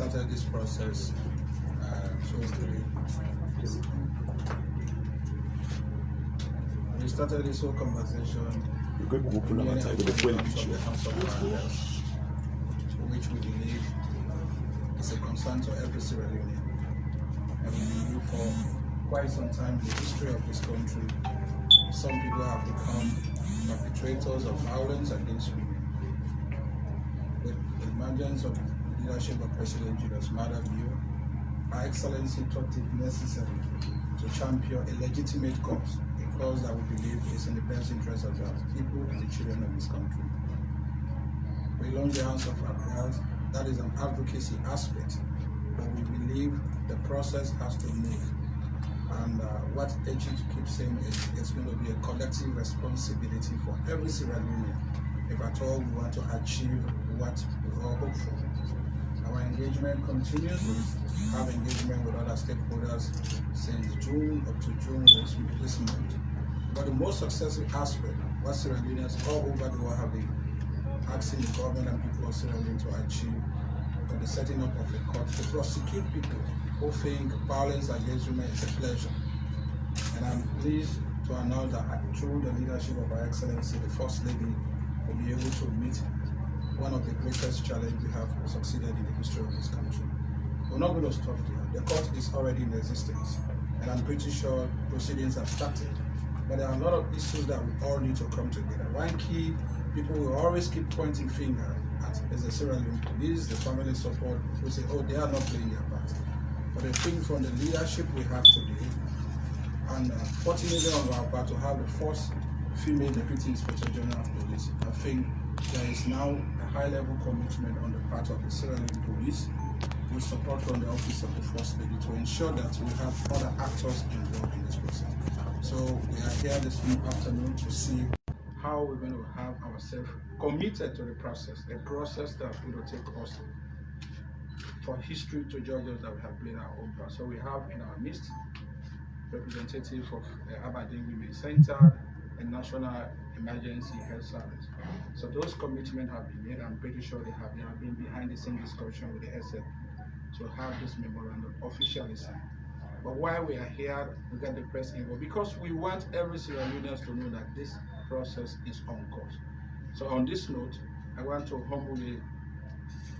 started this process. We started this whole conversation with the House of Founders, which we believe is a concern to every Sierra Leonean. And we believe for quite some time in the history of this country, some people have become perpetrators of violence against women. With the emergence of the leadership of President Julius Maada Bio, Her Excellency thought it necessary to champion a legitimate cause, a cause that we believe is in the best interest of our people and the children of this country. We launch the House of Affairs. That is an advocacy aspect, but we believe the process has to move. And what HG keeps saying is it's going to be a collective responsibility for every Sierra Leonean if at all we want to achieve what we all hope for. Our engagement continues. We have engagement with other stakeholders since June up to June this month. But the most successful aspect, what Sierra Leoneans all over the world have been asking the government and people of Sierra Leone to achieve, for the setting up of a court to prosecute people who think violence against women is a pleasure. And I'm pleased to announce that through the leadership of Her Excellency, the First Lady, will be able to meet one of the greatest challenges we have succeeded in the history of this country. We're not going to stop there. The court is already in existence, and I'm pretty sure proceedings have started. But there are a lot of issues that we all need to come together. One key, people will always keep pointing finger at is the Sierra Leone police, the family support, who say, oh, they are not playing their part. But I think from the leadership we have today, and 40 million of our part to have the first female Deputy Inspector General of Police, I think there is now a high-level commitment on the part of the Sierra Leone Police with support from the Office of the First Lady to ensure that we have other actors involved in this process. So we are here this afternoon to see how we're going to have ourselves committed to the process, a process that will take us for history to judge us that we have played our own part. So we have in our midst representative of the Aberdeen Women's Center and National Emergency Health Service. So those commitments have been made. I'm pretty sure they have been behind the same discussion with the SF to have this memorandum officially signed. But why we are here, we get the press involved, because we want every Sierra Leonean to know that this process is on course. So on this note, I want to humbly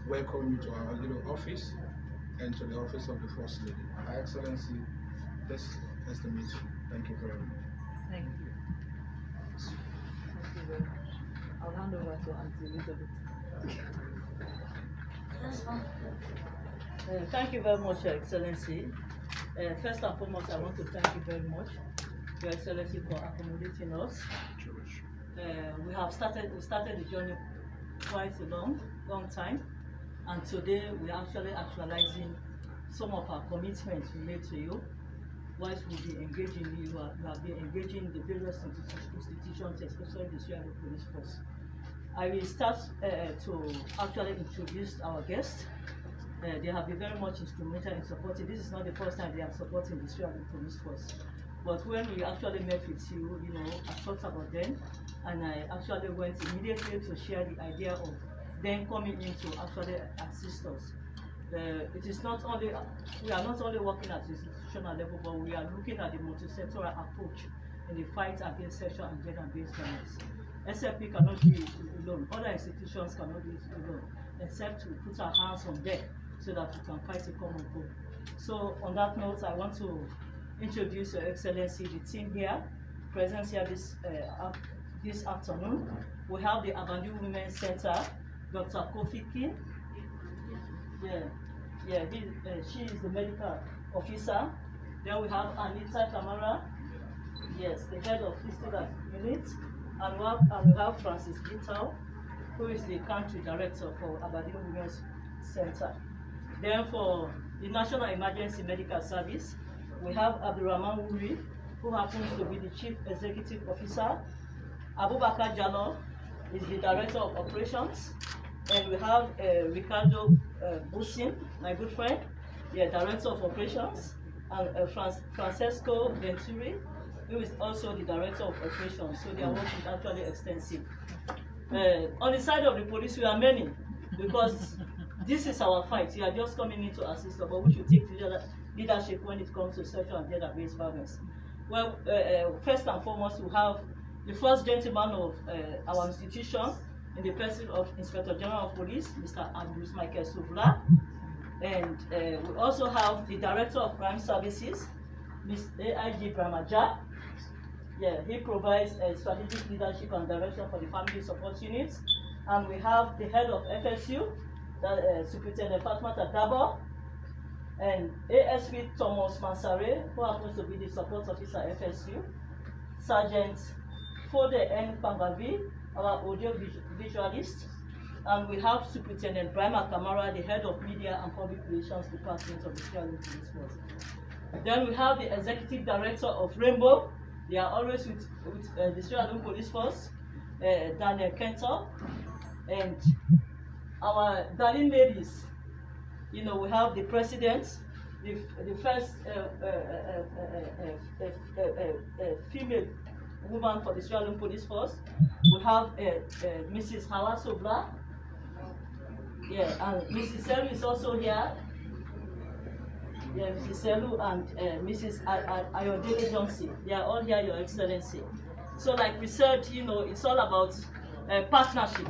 welcome you to our little office and to the office of the First Lady. Her Excellency, this is the meeting. Thank you very much. Thank you. Thank you very much. I'll hand over to Auntie Elizabeth. Thank you very much, Your Excellency. First and foremost, I want to thank you very much, Your Excellency, for accommodating us. We started the journey quite a long time, and today we are actually actualizing some of our commitments we made to you. Whilst we'll be engaging you, have been engaging the various institutions, especially the Sierra Leone Police Force. I will start to actually introduce our guests. They have been very much instrumental in supporting. This is not the first time they are supporting the Sierra Leone Police Force. But when we actually met with you, I thought about them, and I actually went immediately to share the idea of them coming in to actually assist us. It is not only, we are not only working at the institutional level, but we are looking at the multi-sectoral approach in the fight against sexual and gender-based violence. SFP cannot do it alone. Other institutions cannot do it alone, except to put our hands on deck so that we can fight a common goal. So on that note, I want to introduce Your Excellency, the team here, present here this afternoon. We have the Aberdeen Women's Center, Dr. Kofi King. She is the medical officer. Then we have Anita Kamara, yes, the head of physical unit, and we have Francis Gitau, who is the country director for Aberdeen Women's Center. Then for the National Emergency Medical Service, we have Abdurrahman Wuri, who happens to be the Chief Executive Officer. Abubakar Jallo is the Director of Operations. And we have Ricardo Busin, my good friend, Director of Operations, and Francesco Venturi, who is also the Director of Operations. So their work is actually extensive. On the side of the police, we are many, because this is our fight. You are just coming in to assist us, but we should take leadership when it comes to sexual and gender-based violence. Well, first and foremost, we have the first gentleman of our institution in the person of Inspector General of Police, Mr. Andrews Michael Suvla. And we also have the Director of Crime Services, Ms. AIG Brahmaja. Yeah, he provides strategic leadership and direction for the Family Support Unit. And we have the head of FSU, Superintendent Fatima Dabo, and ASP Thomas Mansare, who happens to be the support officer FSU, Sergeant Fode N. Pambavi, our audio visualist, and we have Superintendent Brahma Kamara, the head of Media and Public Relations Department of the Sierra Leone Police Force. Then we have the Executive Director of Rainbow. They are always with the Sierra Leone Police Force, Daniel Kento, and our darling ladies. You know, we have the President, the first female woman for the Sierra Leone Police Force. We have Mrs. Hawa Sobla. Yeah, and Mrs. Selu is also here. Yeah, Mrs. Selu and Mrs. Ayodele Johnson. They are all here, Your Excellency. So like we said, you know, it's all about partnership.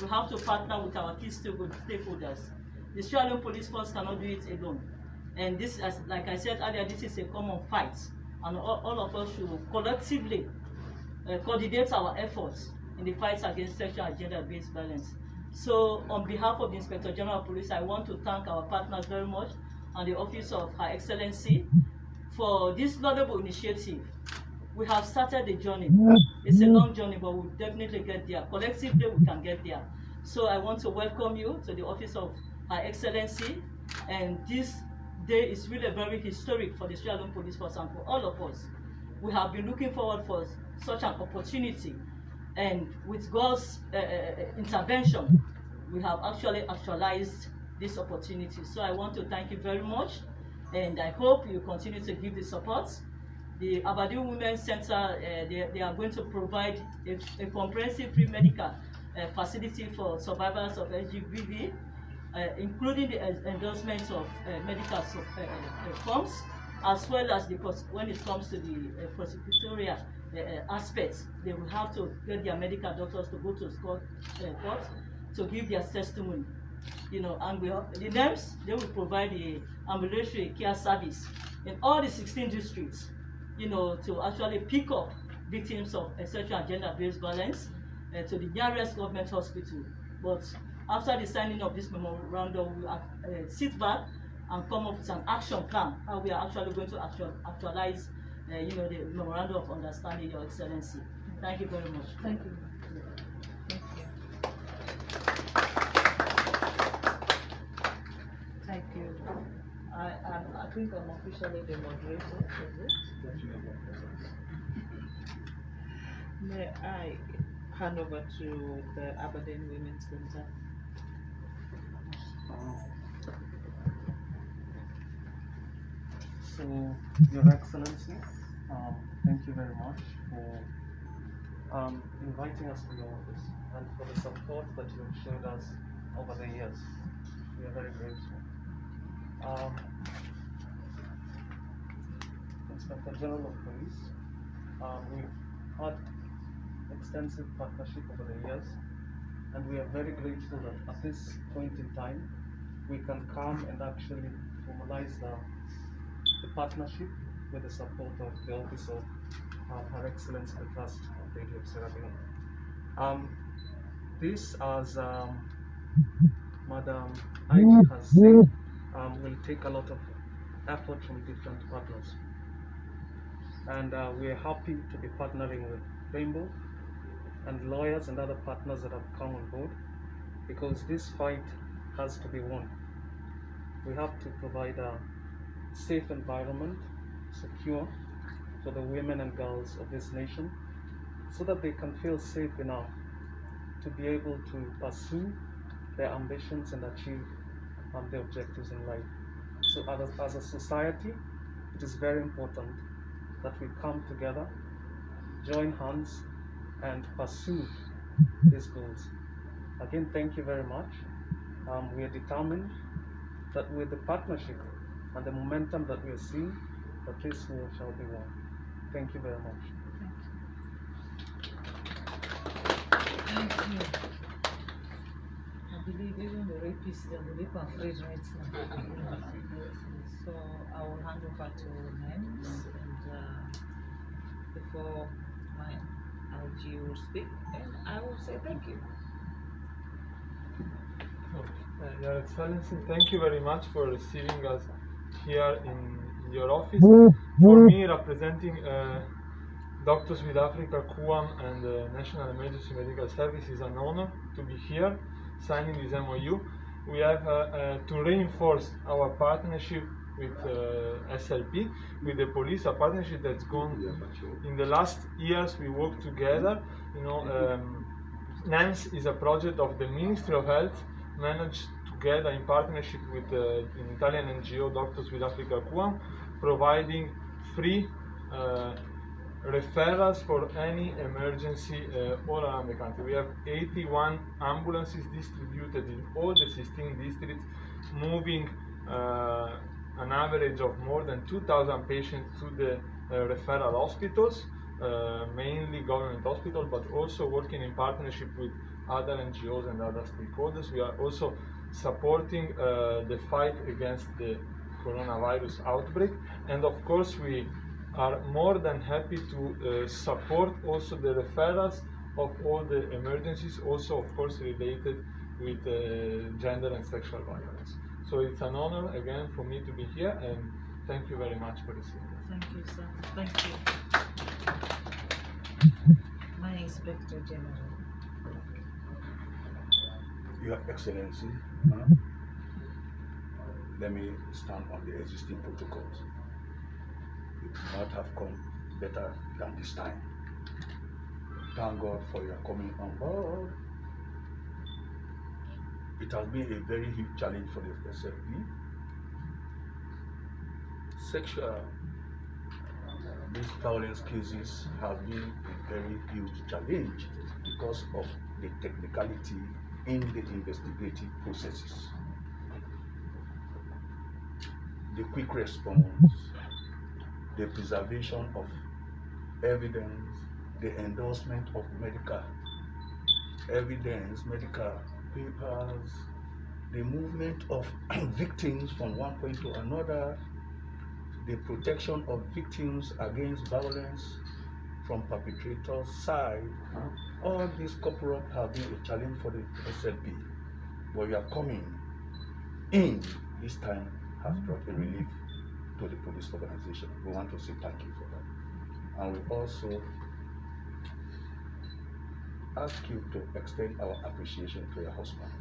We have to partner with our key stakeholders. The Sierra Leone Police Force cannot do it alone. And this, as like I said earlier, this is a common fight. And all of us should collectively coordinate our efforts in the fight against sexual and gender-based violence. So on behalf of the Inspector General of Police, I want to thank our partners very much and the Office of Her Excellency for this laudable initiative. We have started the journey. It's a long journey, but we'll definitely get there. Collectively, we can get there. So I want to welcome you to the Office of Her Excellency. And this day is really very historic for the Sierra Leone Police Force and for all of us. We have been looking forward for such an opportunity. And with God's intervention, we have actually actualized this opportunity. So I want to thank you very much. And I hope you continue to give the support. The Aberdeen Women's Center, they are going to provide a comprehensive free medical facility for survivors of LGBT, including the endorsement of medical forms, as well as when it comes to the prosecutorial aspects. They will have to get their medical doctors to go to court to give their testimony. You know, and the NEMS, they will provide the ambulatory care service in all the 16 districts, you know, to actually pick up victims of sexual and gender-based violence to the nearest government hospital. But after the signing of this memorandum, we will sit back and come up with an action plan, how we are actually going to actualize, you know, the memorandum of understanding, Your Excellency. Thank you very much. Thank you. Thank you. I think I'm officially the moderator. May I hand over to the Aberdeen Women's Center? So, Your Excellency, thank you very much for inviting us to your office and for the support that you have showed us over the years. We are very grateful. Inspector General of Police, we've had extensive partnership over the years, and we are very grateful that at this point in time, we can come and actually formalize the partnership with the support of the Office of Her Excellency the Trust of the Lady of Sierra Leone. This, as Madam IG has said, will take a lot of effort from different partners. And we are happy to be partnering with Rainbow and lawyers and other partners that have come on board, because this fight has to be won. We have to provide a safe environment, secure for the women and girls of this nation, so that they can feel safe enough to be able to pursue their ambitions and achieve their objectives in life. So as a society, it is very important that we come together, join hands, and pursue these goals. Again, thank you very much. We are determined that with the partnership and the momentum that we are seeing, that this war shall be won. Thank you very much. Thank you. I believe even the rapists, they will be afraid right now. So I will hand over to Nance, and before my IG will speak, and I will say thank you. Your Excellency, thank you very much for receiving us here in your office. For me, representing Doctors with Africa, QAM, and the National Emergency Medical Service, is an honor to be here signing this MOU. We have to reinforce our partnership with SLP, with the police, a partnership that's gone in the last years. We worked together. NANS is a project of the Ministry of Health, managed together in partnership with the Italian NGO Doctors with Africa QAM, providing free referrals for any emergency all around the country. We have 81 ambulances distributed in all the 16 districts, moving an average of more than 2,000 patients to the referral hospitals, mainly government hospitals, but also working in partnership with other NGOs and other stakeholders. We are also supporting the fight against the coronavirus outbreak, and of course we are more than happy to support also the referrals of all the emergencies, also of course related with gender and sexual violence. So it's an honor again for me to be here, and thank you very much for receiving us. Thank you, sir. Thank you. My Inspector General. Your Excellency, let me stand on the existing protocols. You could not have come better than this time. Thank God for your coming on board. It has been a very huge challenge for the SLP. These violence cases have been a very huge challenge because of the technicality in the investigative processes. The quick response, the preservation of evidence, the endorsement of medical evidence, medical papers, the movement of victims from one point to another, the protection of victims against violence from perpetrators' side. All these corporate have been a challenge for the SLP. But your coming in this time has brought a relief to the police organization. We want to say thank you for that. And we also ask you to extend our appreciation to your husband.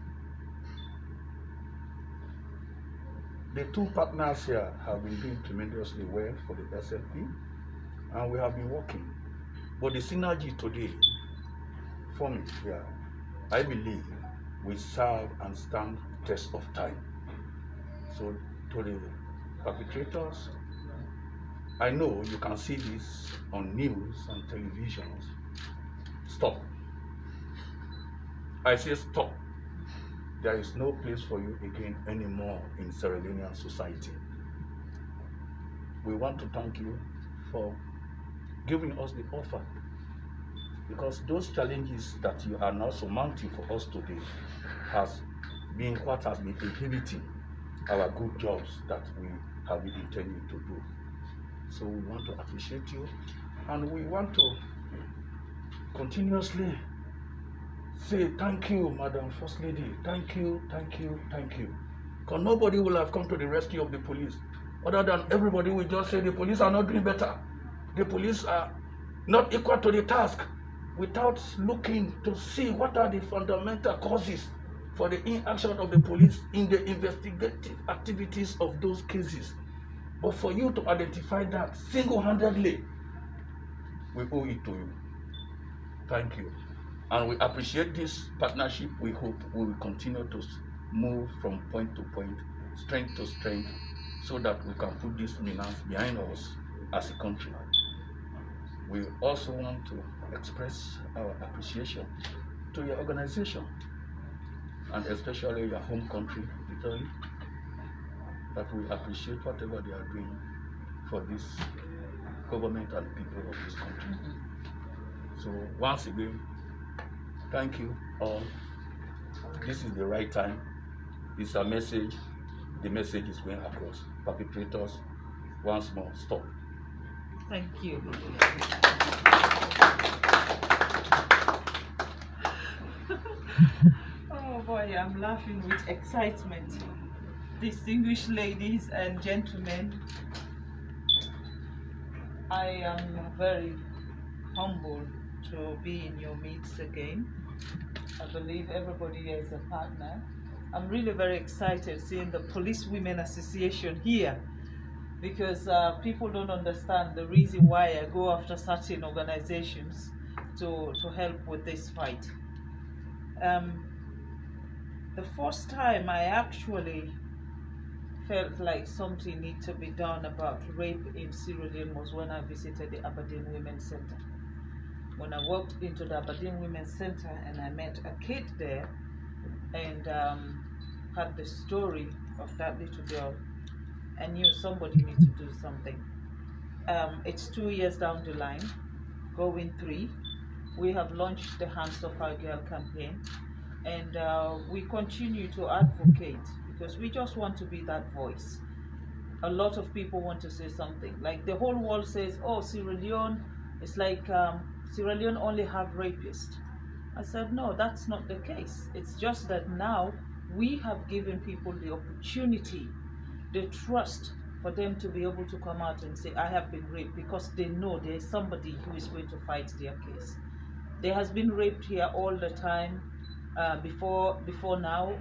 The two partners here have been doing tremendously well for the SLP, and we have been working. But the synergy today, for me here, I believe we serve and stand the test of time. So to the perpetrators, I know you can see this on news and televisions. Stop. I say stop. There is no place for you again anymore in Sierra Leonean society. We want to thank you for giving us the offer, because those challenges that you are now surmounting for us today has been what has been inhibiting our good jobs that we have been intending to do. So we want to appreciate you, and we want to continuously say thank you, Madam First Lady. Thank you, thank you, thank you. Because nobody will have come to the rescue of the police, other than everybody will just say the police are not doing better. The police are not equal to the task, without looking to see what are the fundamental causes for the inaction of the police in the investigative activities of those cases. But for you to identify that single-handedly, we owe it to you. Thank you. And we appreciate this partnership. We hope we will continue to move from point to point, strength to strength, so that we can put this menace behind us as a country. We also want to express our appreciation to your organization. and especially your home country, Italy, that we appreciate whatever they are doing for this government and people of this country. So once again, thank you all. This is the right time. It's a message. The message is going across. Perpetrators, once more, stop. Thank you. Oh boy, I'm laughing with excitement. Distinguished ladies and gentlemen, I am very humbled to be in your midst again. I believe everybody here is a partner. I'm really very excited seeing the Police Women Association here, because people don't understand the reason why I go after certain organizations to help with this fight. The first time I actually felt like something needed to be done about rape in Sierra Leone was when I visited the Aberdeen Women's Center. When I walked into the Aberdeen Women's Center and I met a kid there and had the story of that little girl, I knew somebody needs to do something. It's 2 years down the line, going 3. We have launched the Hands of Our Girl campaign, and we continue to advocate because we just want to be that voice. A lot of people want to say something. Like the whole world says, oh, Sierra Leone, it's like Sierra Leone only have rapists. I said, no, that's not the case. It's just that now we have given people the opportunity, the trust for them to be able to come out and say, I have been raped, because they know there is somebody who is going to fight their case. There has been rape here all the time before now.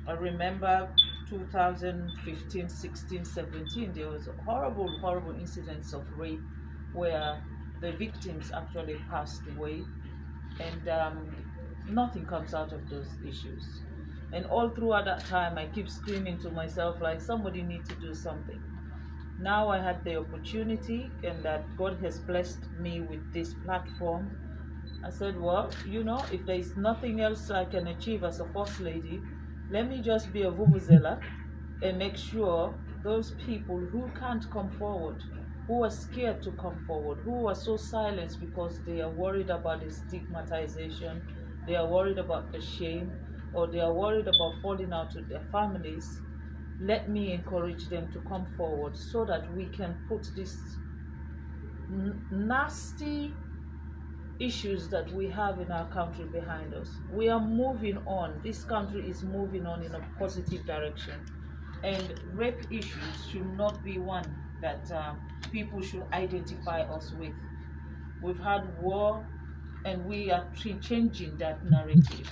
I remember 2015, 16, 17, there was horrible incidents of rape where the victims actually passed away, and nothing comes out of those issues. And all throughout that time, I keep screaming to myself like somebody needs to do something. Now I had the opportunity, and that God has blessed me with this platform. I said, well, you know, if there is nothing else I can achieve as a First Lady, let me just be a vuvuzela and make sure those people who can't come forward, who are scared to come forward, who are so silenced because they are worried about the stigmatization, they are worried about the shame, or they are worried about falling out with their families, let me encourage them to come forward so that we can put these nasty issues that we have in our country behind us. We are moving on. This country is moving on in a positive direction. And rape issues should not be one that people should identify us with. We've had war, and we are changing that narrative.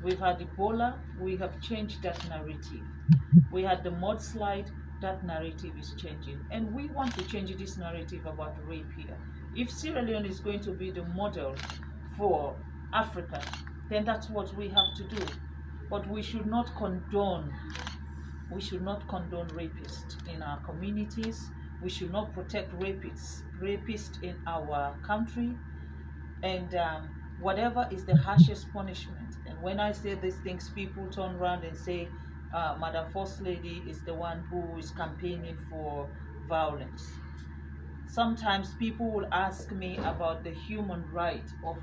We've had Ebola, we have changed that narrative. We had the mudslide, that narrative is changing. And we want to change this narrative about rape here. If Sierra Leone is going to be the model for Africa, then that's what we have to do. But we should not condone rapists in our communities. We should not protect rapists in our country. And whatever is the harshest punishment. And when I say these things, people turn around and say, Madam First Lady is the one who is campaigning for violence. Sometimes people will ask me about the human right of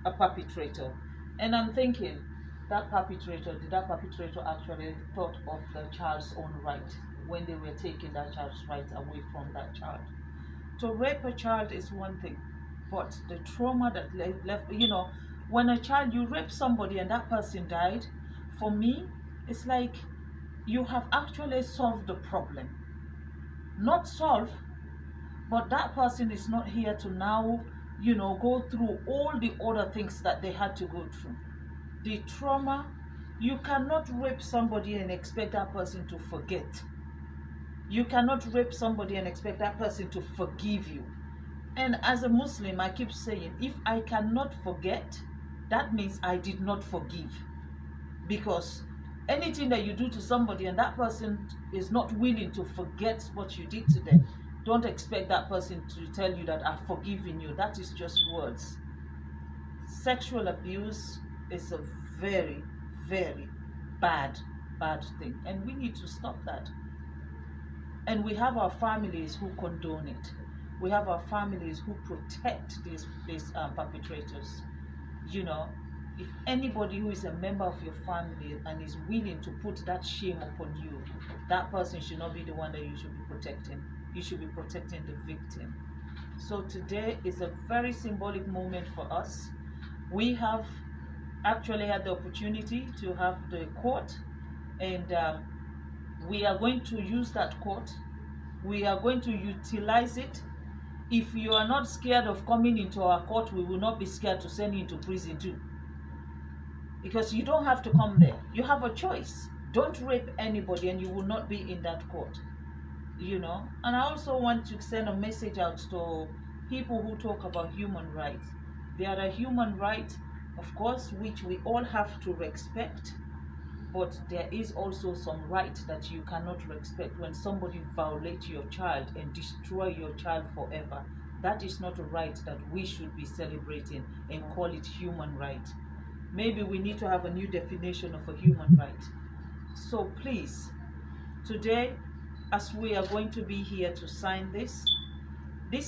a perpetrator. And I'm thinking, did that perpetrator actually thought of the child's own right when they were taking that child's right away from that child? To rape a child is one thing, but the trauma that left, you know, when you rape somebody and that person died, for me, it's like you have actually solved the problem. Not solved, but that person is not here to now, you know, go through all the other things that they had to go through. The trauma, you cannot rape somebody and expect that person to forget. You cannot rape somebody and expect that person to forgive you. And as a Muslim, I keep saying, if I cannot forget, that means I did not forgive. Because anything that you do to somebody and that person is not willing to forget what you did to them, don't expect that person to tell you that I've forgiven you. That is just words. Sexual abuse is a very, very bad thing, and we need to stop that. And we have our families who condone it. We have our families who protect these perpetrators. You know, if anybody who is a member of your family and is willing to put that shame upon you, that person should not be the one that you should be protecting. You should be protecting the victim. So today is a very symbolic moment for us. We have actually had the opportunity to have the court, and we are going to use that court. We are going to utilize it. If you are not scared of coming into our court, we will not be scared to send you into prison too. Because you don't have to come there. You have a choice. Don't rape anybody and you will not be in that court. You know? And I also want to send a message out to people who talk about human rights. There are human rights, of course, which we all have to respect. But there is also some right that you cannot respect when somebody violates your child and destroy your child forever. That is not a right that we should be celebrating and call it human right. Maybe we need to have a new definition of a human right. So please, today, as we are going to be here to sign this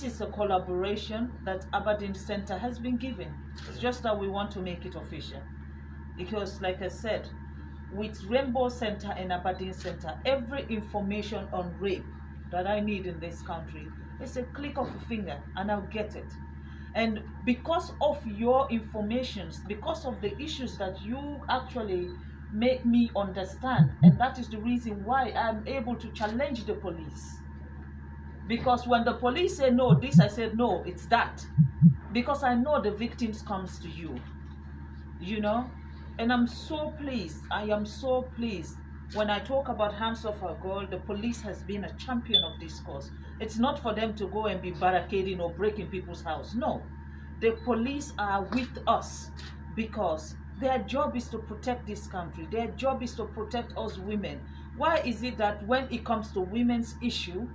is a collaboration that Aberdeen Center has been given. It's just that we want to make it official. Because like I said, with Rainbow Center and Aberdeen Center, every information on rape that I need in this country is a click of a finger and I'll get it. And because of your informations, because of the issues that you actually make me understand, and that is the reason why I'm able to challenge the police. Because when the police say no, this, I said no, it's that. Because I know the victims comes to you, you know. And I'm so pleased, I am so pleased. When I talk about Hands Off Our Girl, the police has been a champion of this cause. It's not for them to go and be barricading or breaking people's house. No, the police are with us because their job is to protect this country. Their job is to protect us women. Why is it that when it comes to women's issue,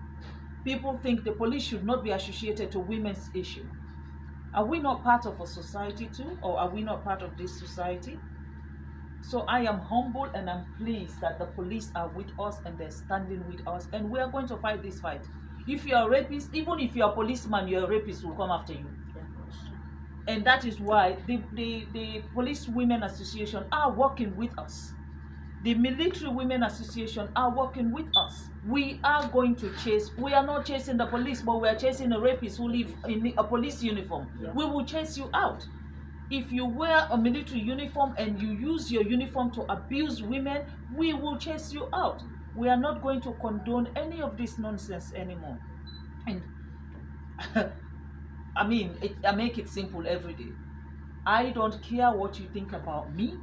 people think the police should not be associated to women's issue? Are we not part of a society too? Or are we not part of this society? So I am humble and I'm pleased that the police are with us and they're standing with us, and we are going to fight this fight. If you're a rapist, even if you're a policeman, you're a rapist, will come after you. And that is why the Police Women Association are working with us. The Military Women Association are working with us. We are going to chase, we are not chasing the police, but we are chasing a rapist who live in a police uniform. Yeah. We will chase you out. If you wear a military uniform and you use your uniform to abuse women, we will chase you out. We are not going to condone any of this nonsense anymore. And I mean, I make it simple every day. I don't care what you think about me.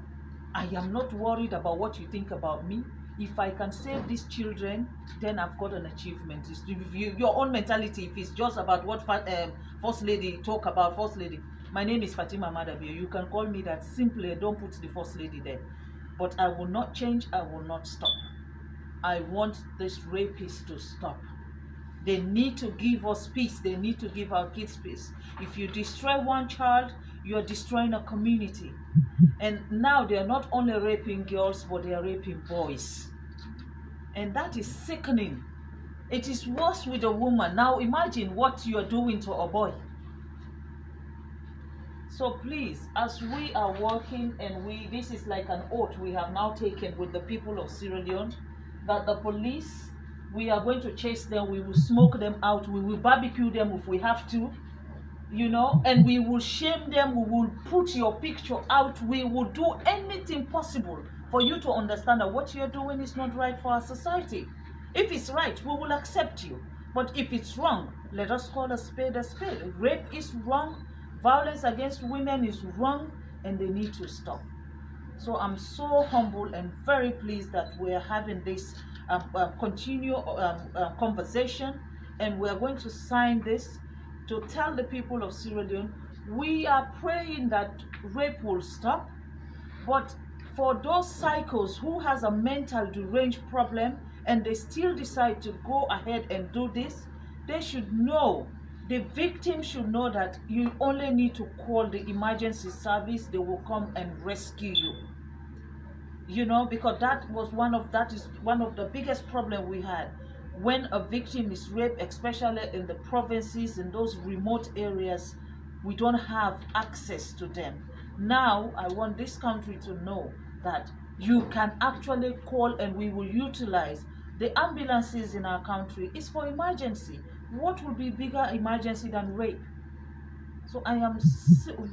I am not worried about what you think about me. If I can save these children, then I've got an achievement. It's your own mentality. If it's just about what First Lady talk about, First Lady. My name is Fatima Madabio. You can call me that simply. Don't put the First Lady there. But I will not change. I will not stop. I want this rapist to stop. They need to give us peace. They need to give our kids peace. If you destroy one child, you are destroying a community. And now they are not only raping girls, but they are raping boys. And that is sickening. It is worse with a woman. Now imagine what you are doing to a boy. So please, as we are working, and this is like an oath we have now taken with the people of Sierra Leone, that the police, we are going to chase them, we will smoke them out, we will barbecue them if we have to, you know, and we will shame them, we will put your picture out, we will do anything possible for you to understand that what you're doing is not right for our society. If it's right, we will accept you. But if it's wrong, let us call a spade a spade. Rape is wrong, violence against women is wrong, and they need to stop. So I'm so humble and very pleased that we're having this conversation, and we're going to sign this to tell the people of Sierra Leone, we are praying that rape will stop. But for those psychos who has a mental deranged problem and they still decide to go ahead and do this, they should know the victim should know that you only need to call the emergency service. They will come and rescue you. You know, because that is one of the biggest problem we had. When a victim is raped, especially in the provinces, in those remote areas, we don't have access to them. Now, I want this country to know that you can actually call, and we will utilize the ambulances in our country. It's for emergency. What would be bigger emergency than rape? So I am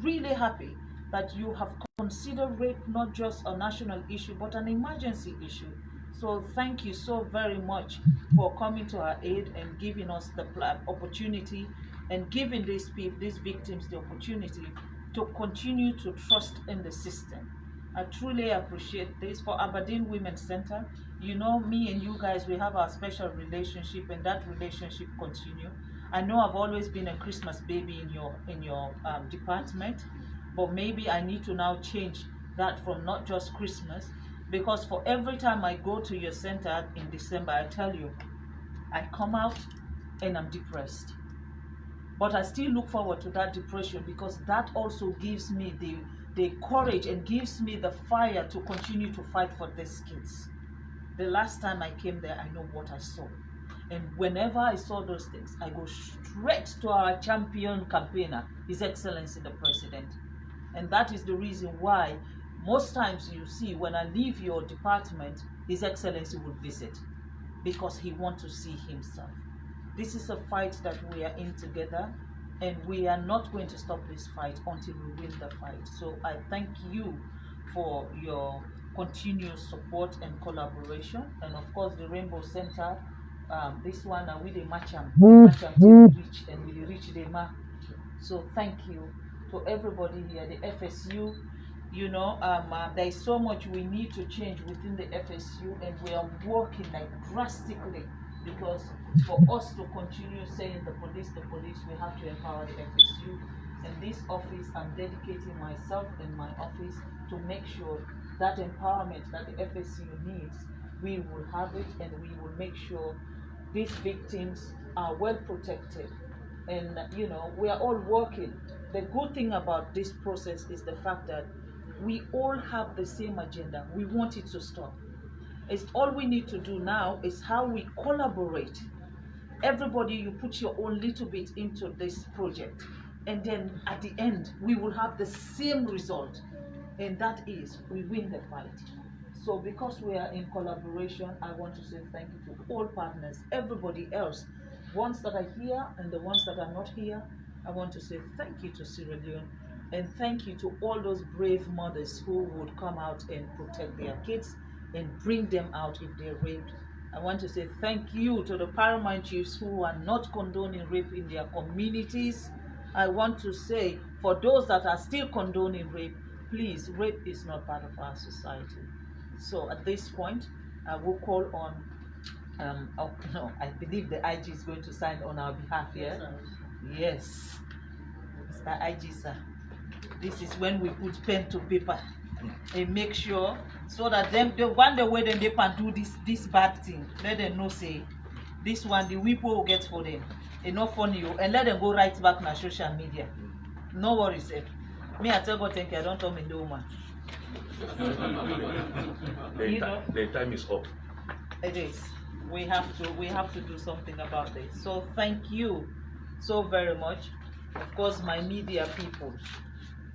really happy that you have considered rape not just a national issue, but an emergency issue. So thank you so very much for coming to our aid and giving us the opportunity and giving these victims the opportunity to continue to trust in the system. I truly appreciate this. For Aberdeen Women's Center, you know, me and you guys, we have our special relationship, and that relationship continue. I know I've always been a Christmas baby in your department, but maybe I need to now change that from not just Christmas, because for every time I go to your center in December, I tell you, I come out and I'm depressed. But I still look forward to that depression, because that also gives me the courage and gives me the fire to continue to fight for these kids. The last time I came there, I know what I saw. And whenever I saw those things, I go straight to our champion campaigner, His Excellency the President. And that is the reason why most times you see when I leave your department, His Excellency will visit, because he wants to see himself. This is a fight that we are in together, and we are not going to stop this fight until we win the fight. So I thank you for your continuous support and collaboration. And of course, the Rainbow Center, this one, we the match till we reach, and we reach the mark. So thank you to everybody here, the FSU. You know, there is so much we need to change within the FSU, and we are working like drastically, because for us to continue saying the police, we have to empower the FSU. And this office, I'm dedicating myself and my office to make sure that empowerment that the FSU needs, we will have it, and we will make sure these victims are well protected. And you know, we are all working. The good thing about this process is the fact that we all have the same agenda. We want it to stop. It's all we need to do now is how we collaborate. Everybody, you put your own little bit into this project, and then at the end we will have the same result, and that is we win the fight. So because we are in collaboration, I want to say thank you to all partners, everybody else, ones that are here and the ones that are not here. I want to say thank you to Sierra Leone, and thank you to all those brave mothers who would come out and protect their kids and bring them out if they're raped. I want to say thank you to the paramount chiefs who are not condoning rape in their communities. I want to say, for those that are still condoning rape, please, rape is not part of our society. So at this point, I will call on, no, I believe the IG is going to sign on our behalf here. Yes, Mr. IG, sir. This is when we put pen to paper and make sure, so that the one the way they can do this bad thing, let them know say this one the whip will get for them. Enough funny you, and let them go right back on social media. No worries, sir. Me, I tell God thank you, I don't tell me no man. The time is up. It is. We have to do something about this. So thank you so very much. Of course, my media people,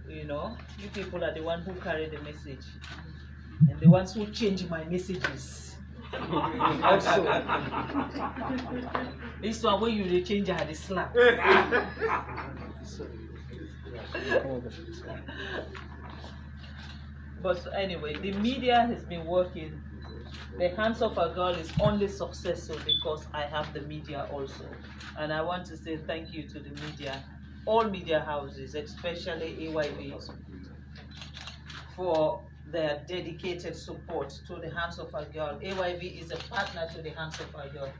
you know, you people are the ones who carry the message, and the ones who change my messages. Also, this one where you change had the slap. But anyway, the media has been working. The Hands of a Girl is only successful because I have the media also. And I want to say thank you to the media, all media houses, especially AYVs, for their dedicated support to the Hands of a Girl. AYV is a partner to the Hands of a Girl.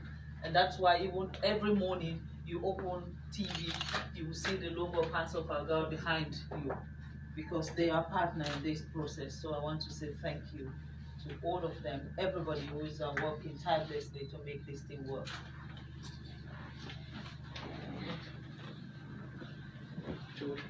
And that's why even every morning you open TV, you will see the logo of Hands of a Girl behind you, because they are partner in this process. So I want to say thank you to all of them, everybody who is working tirelessly to make this thing work. Thank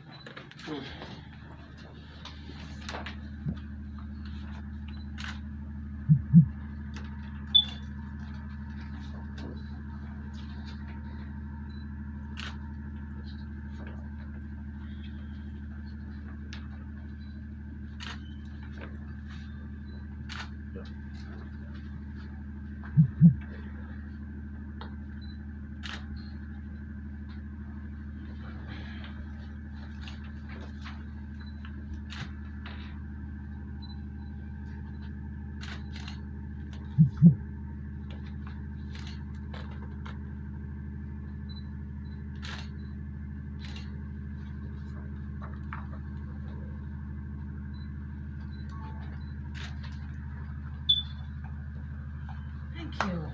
you.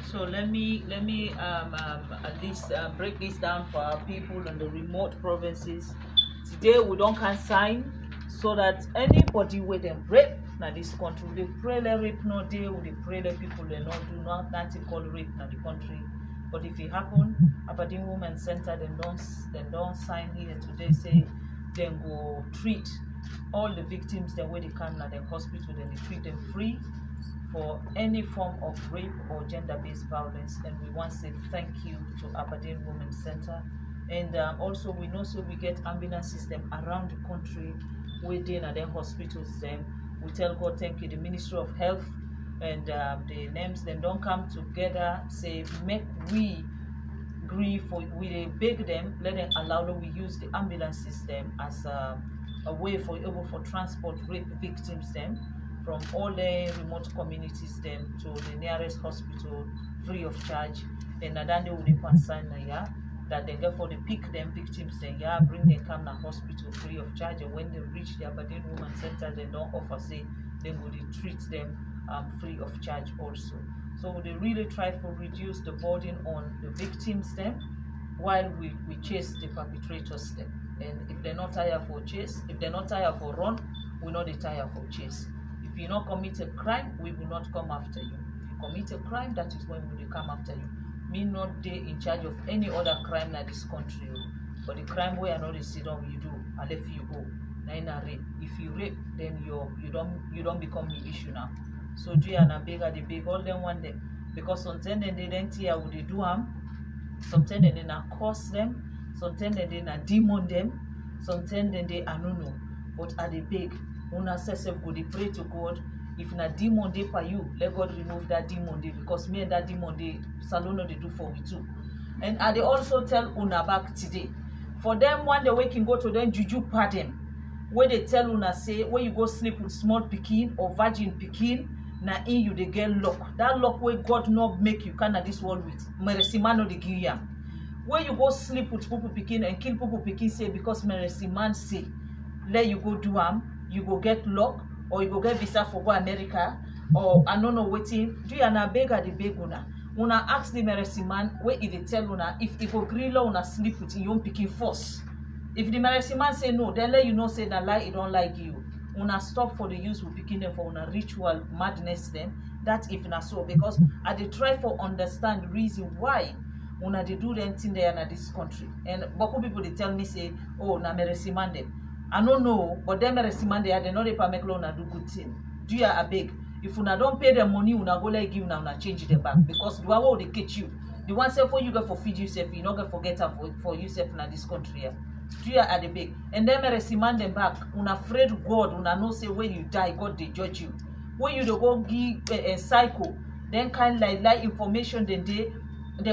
So let me at least break this down for our people in the remote provinces. Today we don't can sign so that anybody with them rape now this country, they pray let rape no day, they pray let people they not do not nothing called rape now the country. But if it happen, Aberdeen Women Center don't sign here today say then go treat all the victims the way they can now the hospital, then they treat them free for any form of rape or gender-based violence. And we want to say thank you to Aberdeen Women's Center. And also we know so we get ambulance system around the country within and then hospitals them. We tell God thank you, the Ministry of Health and the names then don't come together say make we agree for we beg them, let them allow them we use the ambulance system as a way for able for transport rape victims them from all the remote communities them to the nearest hospital free of charge. Then then they will consign yeah that they therefore they pick them victims then yeah bring them come to hospital free of charge, and when they reach the Aberdeen Women Center they don't offer say they will treat them free of charge also. So they really try to reduce the burden on the victims them while we chase the perpetrators them. And if they're not tired for chase, if they're not tired for run, we know they tired for chase. If you not commit a crime, we will not come after you. If you commit a crime, that is when we will come after you. Me not dey in charge of any other crime in this country. But the crime where I know they sit down, you do, I let you go. Now in a rape. If you rape, then you don't become the issue now. So G and a beg the beg all them one day. Because sometimes they don't hear what they do sometimes they not curse them, sometimes they not demon them, sometimes they I don't know. But at the beg, una self go they pray to God. If na demon dey for you, let God remove that demon dey, because me and that demon dey Salono they do for we too. And I they also tell una back today. For them one day we can go to them juju pardon. Where they tell una say where you go sleep with small pikin or virgin pikin, na in you they get luck. That luck where God not make you can this world with. Meresimano de Giriam. Where you go sleep with Pupu Pikin and kill Pupu Pikin say because Meresiman say, let you go do you go get luck, or you go get visa for go America, or I don't know waiting. Do you na beg at the beg una ask the Meresiman where if they tell una if go grill una sleep with your own Pikin first. If the Meresiman say no, then let you know say that lie, it don't like you. Una stop for the use with picking them for una ritual madness them. That if na so, because I dey try for understand the reason why una they do them thing there in this country. And Boko people they tell me say, oh na Meresiman them. I don't know, but them Meresiman they know they make una do good thing. Do ya a beg? If una don't pay them money, una go like give una change them back, because the one they catch you. The one say for you go for feed yourself, you not gonna forget her for yourself in this country. Yeah. Do you at the big? And then Meresiman them back. Una afraid God, una know say when you die, God they judge you. When you don't go give a cycle, then kind like information, then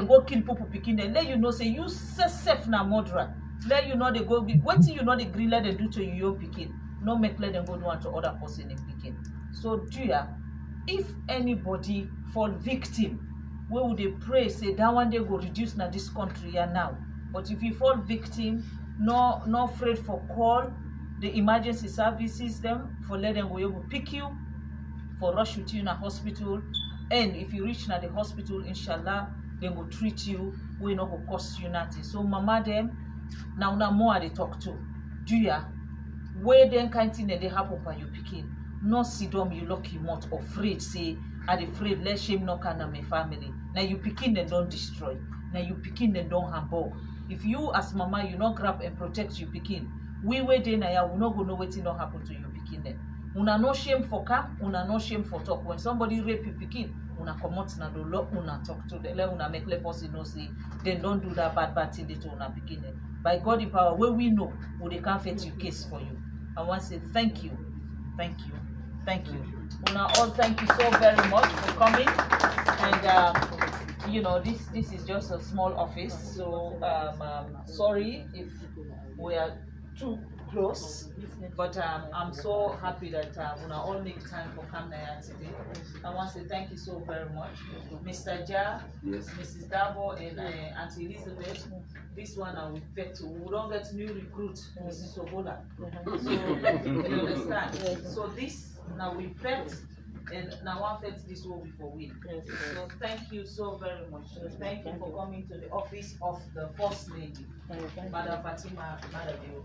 go kill people picking, then let you know say you self na murderer. Let you know they go what you know the green let them do to you picking. No make let them go do one to other person in picking. So do ya, if anybody fall victim, where would they pray say that one day go reduce na this country here now. But if you fall victim, no afraid for call the emergency services them for let them go able pick you, for rush with you in a hospital, and if you reach na the hospital, inshallah, they go treat you, we not go cost you nothing. So mama them now more they talk to. Do ya? Where then kind thing that they happen by you picking? No sit down you lock him out afraid say I afraid let shame no can my family. Now you picking them don't destroy. Now you picking them don't hamburg. If you as mama you not grab and protect you picking, we wait there now we not go know what not happen to you picking them. Una no shame for camp, una no shame for talk. When somebody rape you picking, una come out na do law, una talk to them, una make the person know say then don't do that bad thing they to una picking them. By God in power, where we know, we they can't fetch you case for you. I want to say thank you. Thank you. Thank you. Una all thank you so very much for coming. And you know, this is just a small office, so sorry if we are too close, but I'm so happy that una all make time for coming here today. I want to say thank you so very much, Mr. Ja, yes. Mrs. Dabo, and Auntie Elizabeth. This one I will bet to. We don't get new recruit, Mrs. Sobola. So you understand? Yes. So this now we bet. And now one felt this will be for we. Yes. So thank you so very much. Thank you for coming to the office of the First Lady, Madam Fatima. Thank you.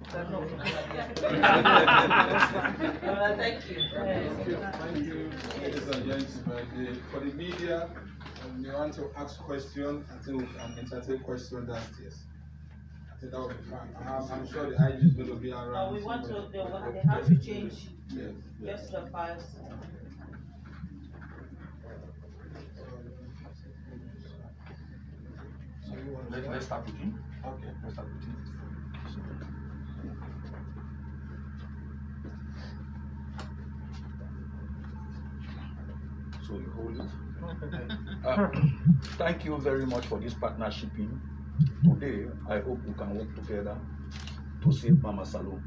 Thank you, ladies and gentlemen. For the media, you want to ask questions, I think we can entertain questions downstairs. I think that will be fine. I'm sure the IG is going to be around. We want to. They have to change. Yes. Just the files. Let's start with him. Okay, let's start with him. So you hold it. Thank you very much for this partnership. Today, I hope we can work together to save Mama Salome.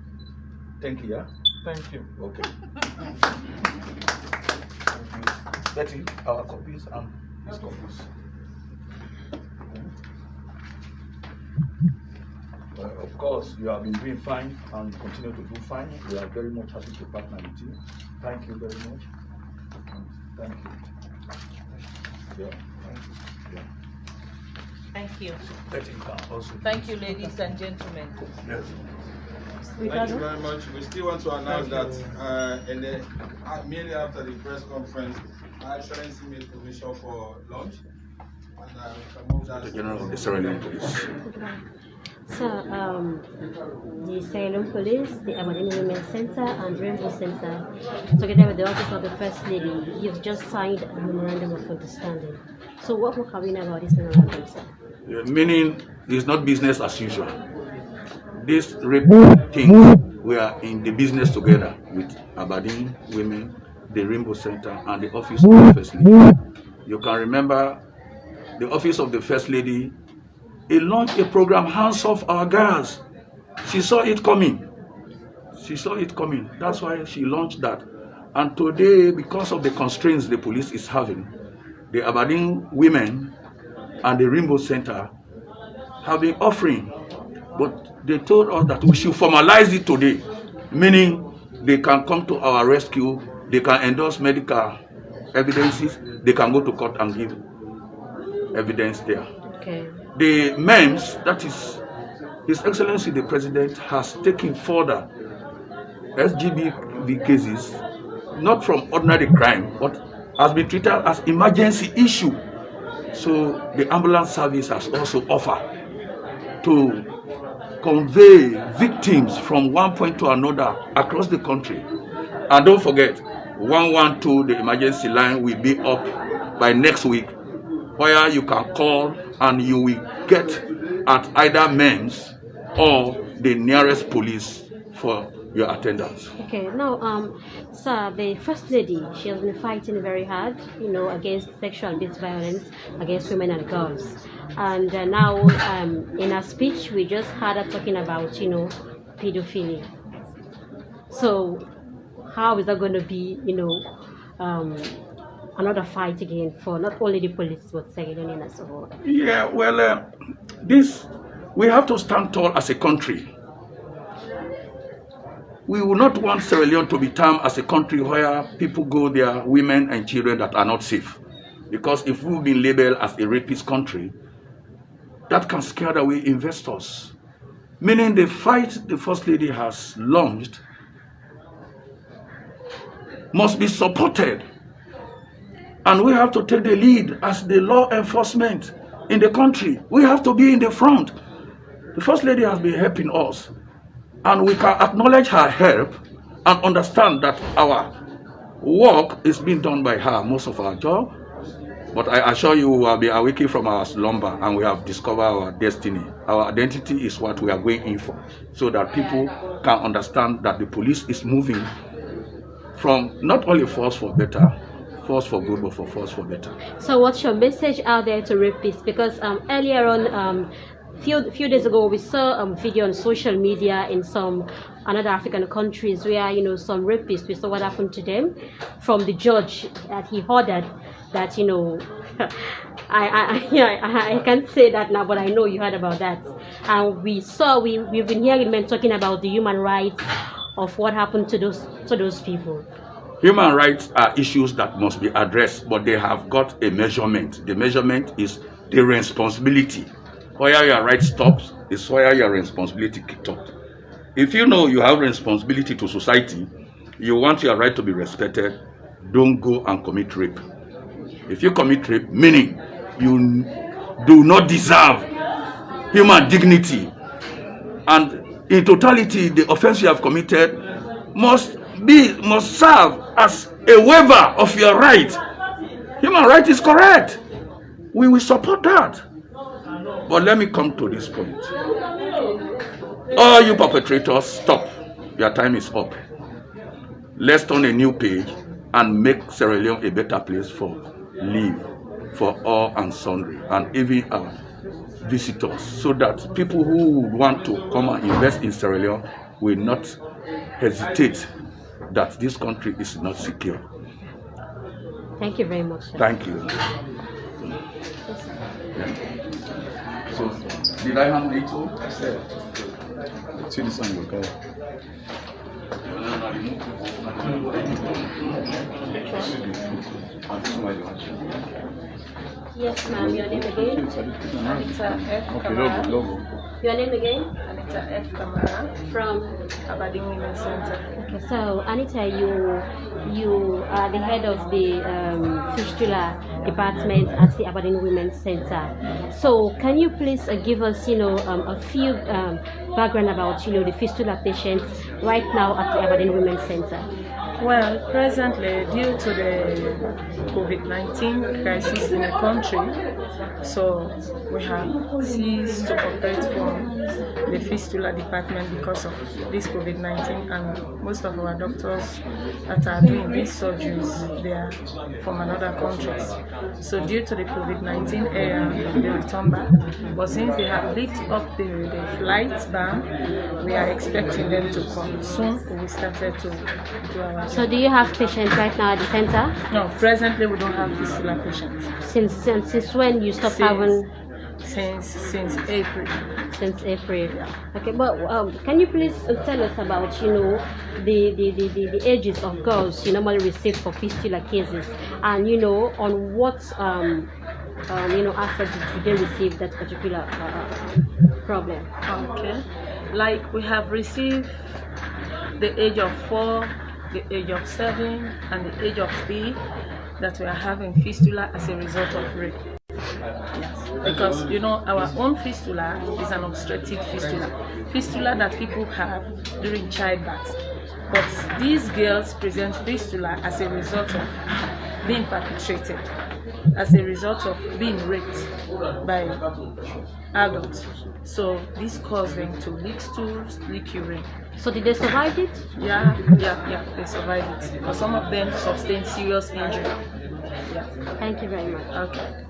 Thank you. Yeah? Thank you. Okay. Thank you. Betty, our copies and his copies. Of course, you have been doing fine and continue to do fine. We are very much happy to partner with you. Thank you very much. Thank you. Yeah. Thank you. Yeah. Thank you. Betty can also. Thank you, ladies and gentlemen. Yes. Thank you very much. We still want to announce that immediately after the press conference, Her Excellency made provision for lunch. And we can move that. The General of the Sierra Leone Police. So, the Sierra Leone Police, the Aberdeen Women's Center, and Rainbow Center, together with the Office of the First Lady, you've just signed a memorandum of understanding. So, what more can we know about this memorandum, sir? Meaning, it's not business as usual. This rape thing, we are in the business together with Aberdeen Women, the Rainbow Center, and the Office of the First Lady. You can remember the Office of the First Lady. He launched a program, Hands Off Our Girls. She saw it coming. She saw it coming. That's why she launched that. And today, because of the constraints the police is having, the Aberdeen Women and the Rainbow Center have been offering. But they told us that we should formalize it today, meaning they can come to our rescue, they can endorse medical evidences, they can go to court and give evidence there. Okay. The MEMS, that is His Excellency the President, has taken further SGB cases, not from ordinary crime, but has been treated as emergency issue. So the ambulance service has also offered to convey victims from one point to another across the country. And don't forget, 112, the emergency line, will be up by next week, where you can call and you will get at either MEMS or the nearest police for your attendance. Okay, now, sir, the First Lady, she has been fighting very hard, against sexual and abuse violence against women and girls. And now, in her speech, we just heard her talking about, pedophilia. So, how is that going to be, another fight again for not only the police but Sierra Leone as a whole? Yeah, well, we have to stand tall as a country. We will not want Sierra Leone to be termed as a country where people go there, women and children that are not safe. Because if we've been labeled as a rapist country, that can scare away investors. Meaning the fight the First Lady has launched must be supported. And we have to take the lead as the law enforcement in the country. We have to be in the front. The First Lady has been helping us. And we can acknowledge her help and understand that our work is being done by her, most of our job. But I assure you, we will be awaking from our slumber and we have discovered our destiny. Our identity is what we are going in for, so that people can understand that the police is moving from not only force for better, force for good, but for force for better. So what's your message out there to rapists? Because earlier on, few days ago, we saw a video on social media in some another African countries where some rapists, we saw what happened to them from the judge that he ordered that I can't say that now, but I know you heard about that. And we've been hearing men talking about the human rights of what happened to those people. Human rights are issues that must be addressed, but they have got a measurement. The measurement is the responsibility. Where your right stops is where your responsibility kicked off. If you know you have responsibility to society, you want your right to be respected, don't go and commit rape. If you commit rape, meaning you do not deserve human dignity, and in totality, the offense you have committed must serve as a waiver of your right. Human right is correct. We will support that. But let me come to this point. All you perpetrators, stop. Your time is up. Let's turn a new page and make Sierra Leone a better place for live, for all and sundry, and even our visitors, so that people who would want to come and invest in Sierra Leone will not hesitate that this country is not secure. Thank you very much, sir. Thank you. So, did I handle it all? Yes, sir. See the sun will go. Yes, ma'am. Your name again? Okay, logo. Your name again? Anita F. Kamara From Aberdeen Women's Center. Okay, so Anita, you are the head of the fistula department at the Aberdeen Women's Center. So can you please give us, a few background about, the fistula patients right now at the Aberdeen Women's Center? Well, presently, due to the COVID-19 crisis in the country, so we have ceased to operate from the fistula department because of this COVID-19, and most of our doctors that are doing these surgeries, they are from another countries. So due to the COVID-19 era, they return back. But since they have lifted up the flight ban, we are expecting them to come soon. We started to do our. So do you have patients right now at the center? No, presently we don't have fistula patients. Since when you stopped having? Since April. Since April. Okay, but can you please tell us about the ages of girls you normally receive for fistula cases, and on what aspect did they receive that particular problem? Okay, like we have received the age of 4, the age of 7, and the age of 3 that we are having fistula as a result of rape. Yes, because our own fistula is an obstructive fistula that people have during childbirth. But these girls present fistula as a result of being perpetrated, as a result of being raped by adults. So this caused them to leak stools, leak urine. So did they survive it? Yeah, they survived it. But some of them sustained serious injury. Yeah. Thank you very much. Okay.